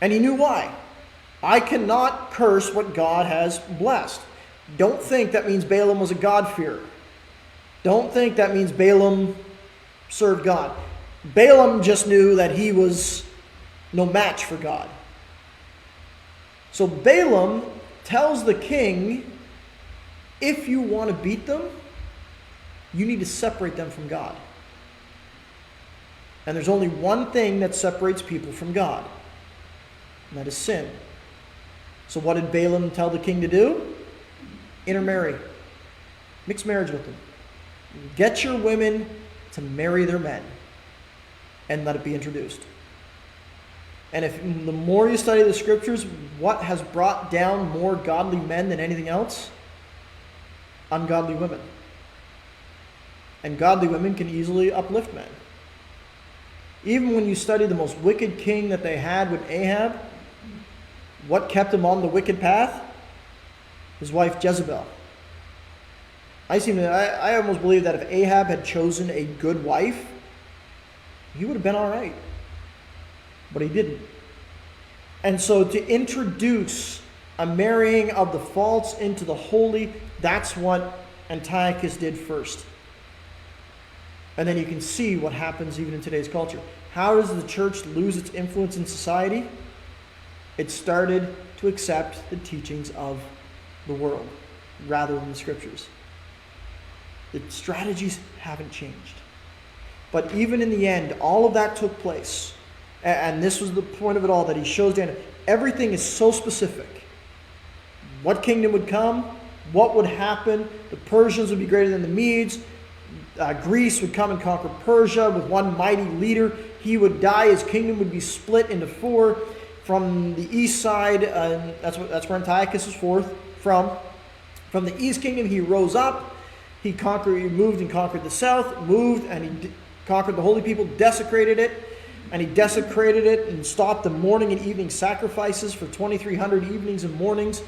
And he knew why. I cannot curse what God has blessed. Don't think that means Balaam was a God-fearer. Don't think that means Balaam served God. Balaam just knew that he was no match for God. So Balaam tells the king, if you want to beat them, you need to separate them from God. And there's only one thing that separates people from God, and that is sin. So what did Balaam tell the king to do? Intermarry. Mix marriage with them. Get your women to marry their men and let it be introduced. And if the more you study the scriptures, what has brought down more godly men than anything else? Ungodly women. And godly women can easily uplift men. Even when you study the most wicked king that they had with Ahab, what kept him on the wicked path? His wife Jezebel. I almost believe that if Ahab had chosen a good wife, he would have been all right. But he didn't. And so to introduce a marrying of the false into the holy, that's what Antiochus did first. And then you can see what happens even in today's culture. How does the church lose its influence in society? It started to accept the teachings of the world rather than the scriptures. The strategies haven't changed. But even in the end, all of that took place. And this was the point of it all, that he shows Daniel. Everything is so specific. What kingdom would come? What would happen? The Persians would be greater than the Medes. Greece would come and conquer Persia with one mighty leader. He would die. His kingdom would be split into four. From the east side, that's where Antiochus is forth from. From the east kingdom, he rose up. He moved and conquered the south. Moved and he conquered the holy people, desecrated it. And he desecrated it and stopped the morning and evening sacrifices for 2,300 evenings and mornings.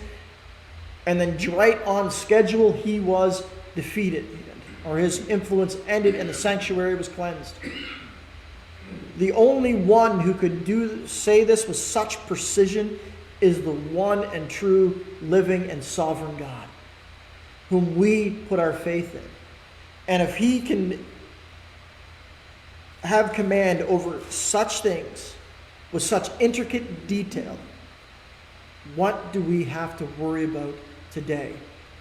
And then right on schedule, he was defeated, or his influence ended and the sanctuary was cleansed. The only one who could say this with such precision is the one and true living and sovereign God, whom we put our faith in. And if he can have command over such things with such intricate detail, what do we have to worry about today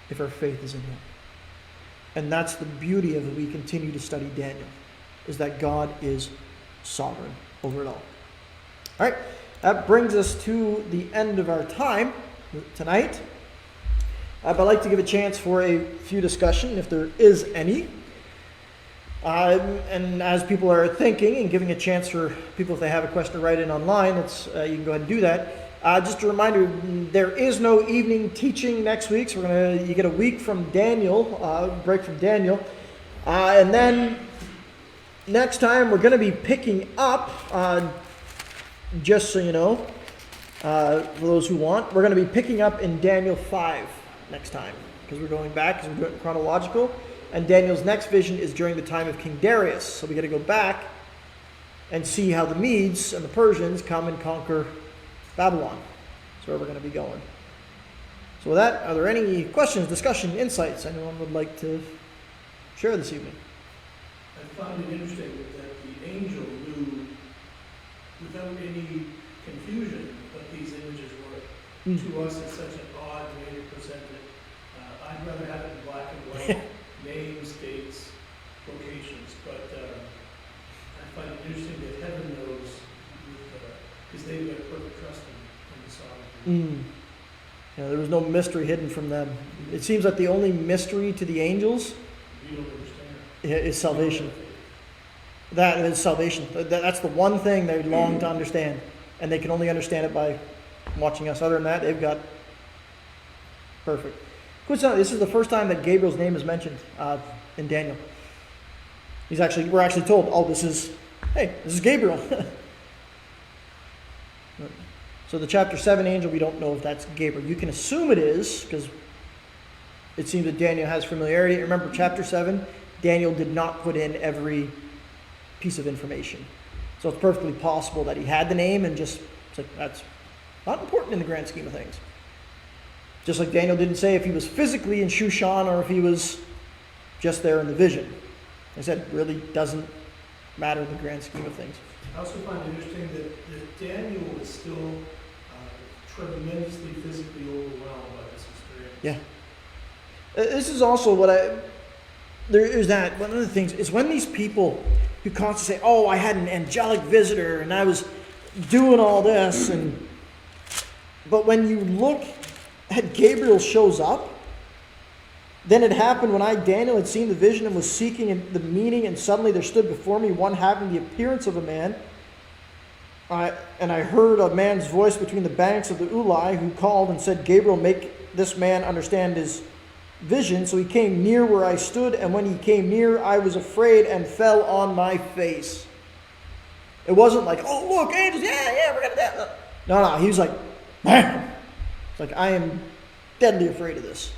if our faith is in him? And that's the beauty of it. We continue to study Daniel, is that God is sovereign over it all. All right, that brings us to the end of our time tonight. I'd like to give a chance for a few discussion, if there is any. And as people are thinking and giving a chance for people, if they have a question to write in online, you can go ahead and do that. Just a reminder, there is no evening teaching next week, so you get a week from Daniel, break from Daniel. And then next time we're going to be picking up, just so you know, for those who want, we're going to be picking up in Daniel 5 next time, because we're going back, because we're doing chronological. And Daniel's next vision is during the time of King Darius. So we got to go back and see how the Medes and the Persians come and conquer Babylon. That's where we're going to be going. So with that, are there any questions, discussion, insights anyone would like to share this evening? I found it interesting that the angel knew without any confusion what these images were. To us, it's such an odd way to present it. I'd rather have it in black and white. Names, dates, locations, but I find it interesting that heaven knows, because they've got perfect trust in the sovereignty. Yeah, there was no mystery hidden from them. It seems that the only mystery to the angels is salvation. That is salvation. That's the one thing they long to understand, and they can only understand it by watching us. Other than that, they've got perfect. Coincidentally, this is the first time that Gabriel's name is mentioned in Daniel. We're actually told, this is Gabriel. So the chapter 7 angel, we don't know if that's Gabriel. You can assume it is, because it seems that Daniel has familiarity. Remember, chapter 7, Daniel did not put in every piece of information. So it's perfectly possible that he had the name and just, that's not important in the grand scheme of things. Just like Daniel didn't say if he was physically in Shushan or if he was just there in the vision. I said, it really doesn't matter in the grand scheme of things. I also find it interesting that Daniel was still tremendously physically overwhelmed by this experience. Yeah. This is also one of the things is when these people who constantly say, I had an angelic visitor and I was doing all this, but when you look at Gabriel shows up, then it happened when Daniel, had seen the vision and was seeking the meaning, and suddenly there stood before me one having the appearance of a man. And I heard a man's voice between the banks of the Ulai, who called and said, Gabriel, make this man understand his vision. So he came near where I stood, and when he came near, I was afraid and fell on my face. It wasn't like, look, angels, yeah, we're going to do that. No, he was like, man. It's like, I am deadly afraid of this.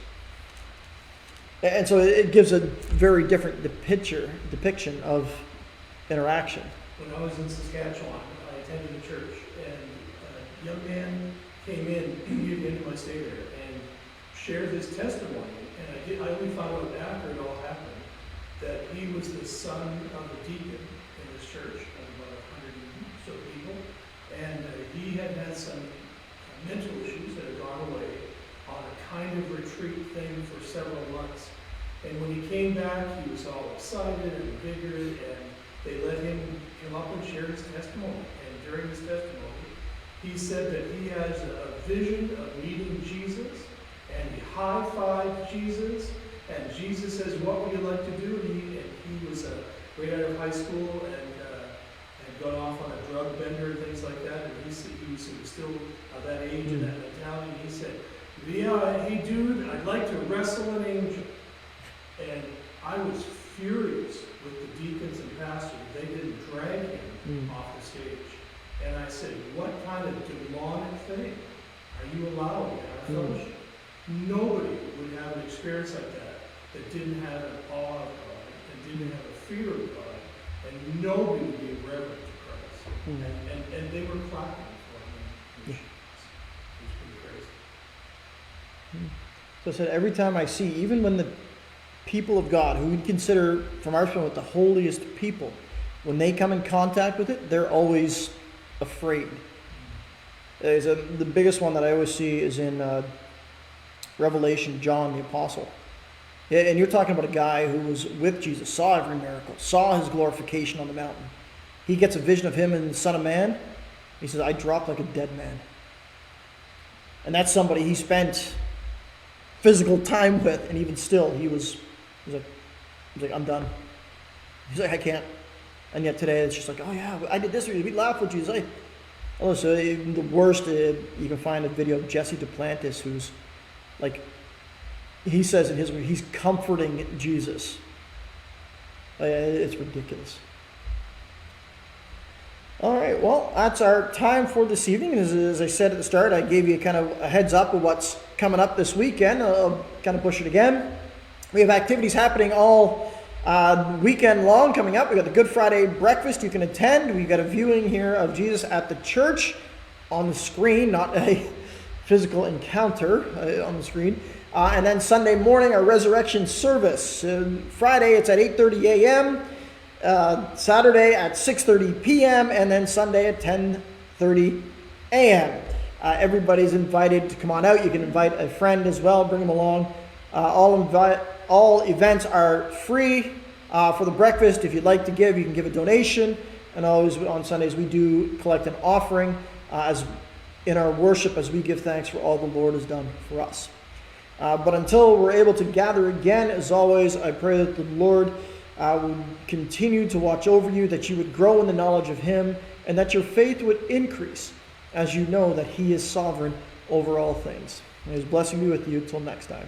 And so it gives a very different depiction of interaction. When I was in Saskatchewan, I attended a church, and a young man came in near the end of my stay there and shared his testimony. And I only found out after it all happened that he was the son of a deacon in this church of about 100 or so people. And he had some mental issues that had gone away on a kind of retreat thing for several months. And when he came back, he was all excited and invigorated, and they let him come up and share his testimony. And during his testimony, he said that he has a vision of meeting Jesus, and he high-fived Jesus, and Jesus says, what would you like to do? And he was right out of high school and got off on a drug bender and things like that, and he was still of that age and that mentality. He said, hey dude, I'd like to wrestle an angel. And I was furious with the deacons and pastor, they didn't drag him off the stage. And I said, what kind of demonic thing are you allowing in our fellowship? Nobody would have an experience like that didn't have an awe of God and didn't have a fear of God, and nobody would be reverent to Christ. And they were clapping for him. It's pretty crazy. So I said, every time I see, even when the people of God, who we consider from our perspective the holiest people, when they come in contact with it, they're always afraid. The biggest one that I always see is in Revelation, John the Apostle. Yeah, and you're talking about a guy who was with Jesus, saw every miracle, saw his glorification on the mountain. He gets a vision of him and the Son of Man. He says, I dropped like a dead man. And that's somebody he spent physical time with, and even still, he was like, I'm done. He's like, I can't. And yet today, it's just like, oh yeah, I did this. We laughed with Jesus. So the worst, you can find a video of Jesse Duplantis, who's like, he says in his way, he's comforting Jesus. It's ridiculous. All right, well, that's our time for this evening. And as I said at the start, I gave you kind of a heads up of what's coming up this weekend. I'll kind of push it again. We have activities happening all weekend long coming up. We've got the Good Friday breakfast you can attend. We've got a viewing here of Jesus at the church on the screen, not a physical encounter on the screen. And then Sunday morning, our resurrection service. Friday, it's at 8:30 a.m., Saturday at 6:30 p.m., and then Sunday at 10:30 a.m. Everybody's invited to come on out. You can invite a friend as well, bring them along. All events are free for the breakfast. If you'd like to give, you can give a donation. And always on Sundays, we do collect an offering as in our worship as we give thanks for all the Lord has done for us. But until we're able to gather again, as always, I pray that the Lord would continue to watch over you, that you would grow in the knowledge of Him, and that your faith would increase as you know that He is sovereign over all things. And His blessing be with you until next time.